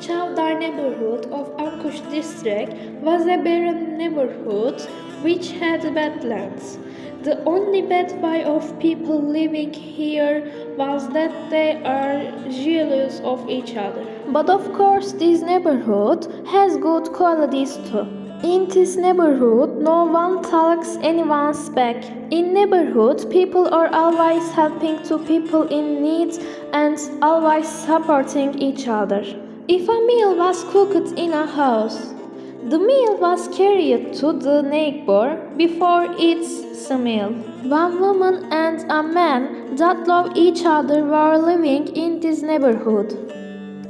Çavdar neighborhood of Akkuş district was a barren neighborhood which had badlands. The only bad way of people living here was that they are jealous of each other. But of course this neighborhood has good qualities too. In this neighborhood, no one talks anyone's back. In neighborhood, people are always helping to people in need and always supporting each other. If a meal was cooked in a house, the meal was carried to the neighbor before its meal. One woman and a man that love each other were living in this neighborhood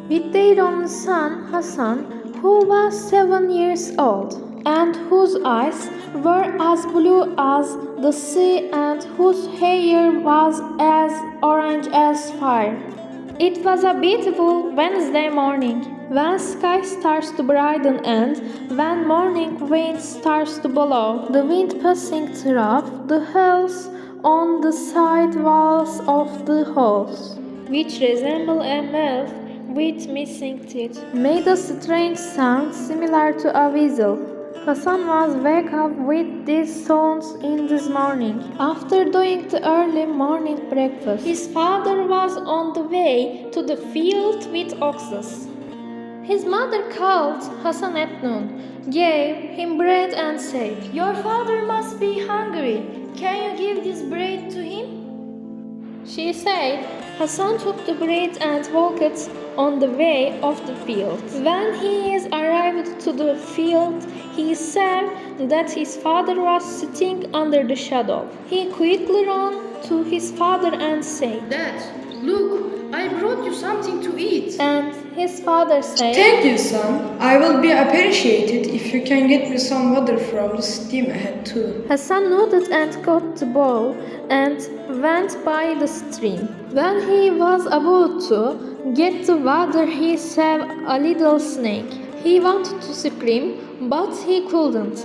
with their only son Hassan, who was 7 years old, and whose eyes were as blue as the sea and whose hair was as orange as fire. It was a beautiful Wednesday morning, when sky starts to brighten and when morning wind starts to blow, the wind passing through the holes on the side walls of the house, which resemble a mouth with missing teeth, made a strange sound similar to a whistle. Hassan was wake up with these sounds in this morning. After doing the early morning breakfast, his father was on the way to the field with oxes. His mother called Hassan at noon, gave him bread and said, "Your father must be hungry. Can you give this bread to him?" She said. Hassan took the bread and walked on the way of the field. When he arrived to the field, he saw that his father was sitting under the shadow. He quickly ran to his father and said, "Dad, look, I brought you something to eat." And his father said, "Thank you, son. I will be appreciated if you can get me some water from the stream ahead too." Hassan nodded and got the bowl and went by the stream. When he was about to get the water, he saw a little snake. He wanted to scream, but he couldn't.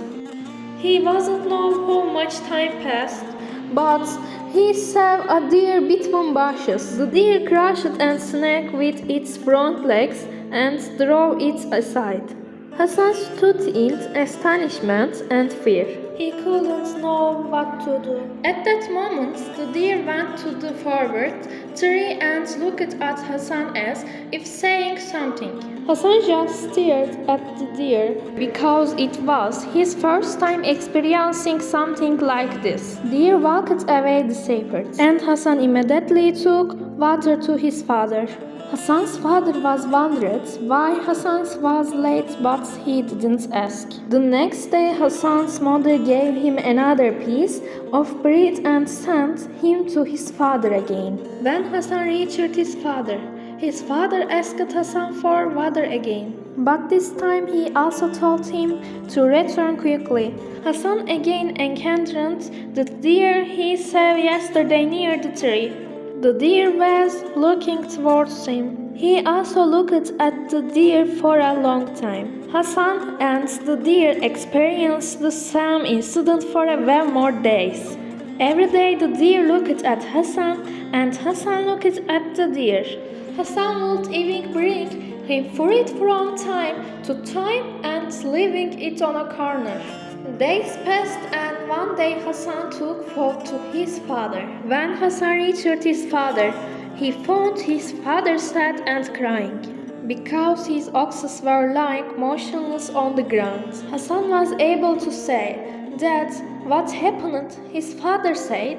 He wasn't know how much time passed, but he saw a deer between bushes. The deer crushed and snake with its front legs and drove it aside. Hassan stood in astonishment and fear. He couldn't know what to do. At that moment, the deer went to the forward tree and looked at Hassan as if saying something. Hassan just stared at the deer because it was his first time experiencing something like this. Deer walked away disappeared, and Hassan immediately took water to his father. Hassan's father was wondered why Hassan was late, but he didn't ask. The next day, Hassan's mother gave him another piece of bread and sent him to his father again. When Hassan reached his father asked Hassan for water again. But this time he also told him to return quickly. Hassan again encountered the deer he saw yesterday near the tree. The deer was looking towards him. He also looked at the deer for a long time. Hassan and the deer experienced the same incident for well more days. Every day the deer looked at Hassan and Hassan looked at the deer. Hassan would even bring him fruit from time to time and leaving it on a corner. Days passed and one day Hassan took food to his father. When Hassan reached his father, he found his father sad and crying because his oxes were lying motionless on the ground. Hassan was able to say that what happened. His father said,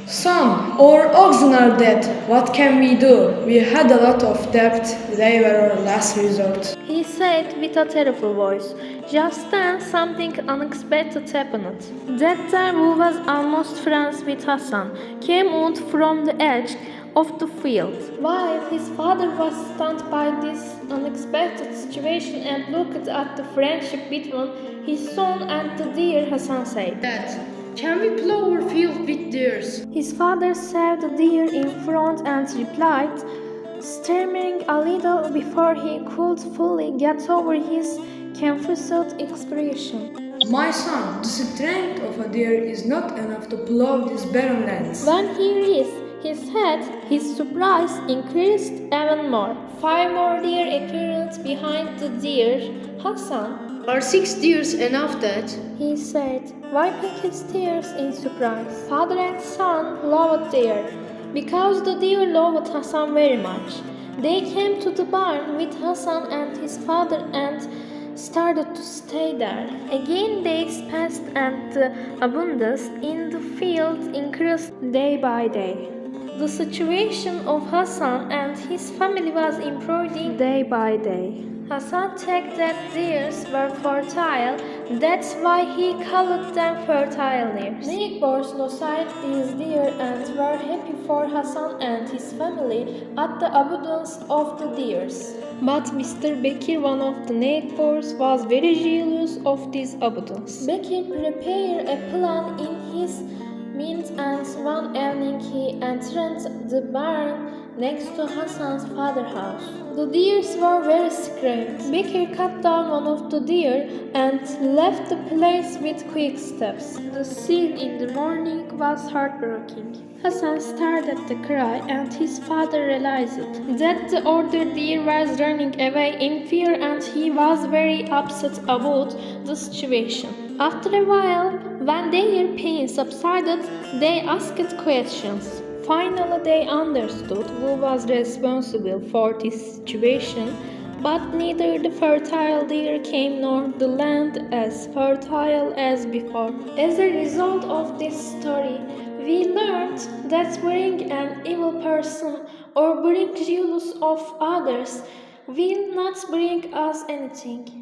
"Son, our oxen are dead. What can we do? We had a lot of debt. They were our last resort." He said with a terrible voice. Just then something unexpected happened. That deer, who was almost friends with Hassan, came out from the edge of the field. While his father was stunned by this unexpected situation and looked at the friendship between his son and the deer, Hassan said, "Dad, can we plow our field with deers?" His father saw the deer in front and replied, stammering a little before he could fully get over his confused expression. "My son, the strength of a deer is not enough to plow these barren lands." When he raised his head, His surprise increased even more. 5 more deer appeared behind the deer. Hassan, Are 6 deers enough, Dad? he said, wiping his tears in surprise. Father and son loved deer, because the deer loved Hassan very much. They came to the barn with Hassan and his father and started to stay there. Again days passed and the abundance in the field increased day by day. The situation of Hassan and his family was improving day by day. Hassan checked that deers were fertile, that's why he called them fertile deers. Neighbors noticed these deer and were happy for Hassan and his family at the abundance of the deers. But Mr. Bekir, one of the neighbors, was very jealous of this abundance. Bekir prepared a plan in his mind, and one evening he entered the barn next to Hassan's father's house. The deers were very scared. Bekir cut down one of the deer and left the place with quick steps. The scene in the morning was heartbreaking. Hassan stared at the cry and his father realized that the other deer was running away in fear and he was very upset about the situation. After a while, when their pain subsided, they asked questions. Finally, they understood who was responsible for this situation, but neither the fertile deer came nor the land as fertile as before. As a result of this story, we learned that being an evil person or being jealous of others will not bring us anything.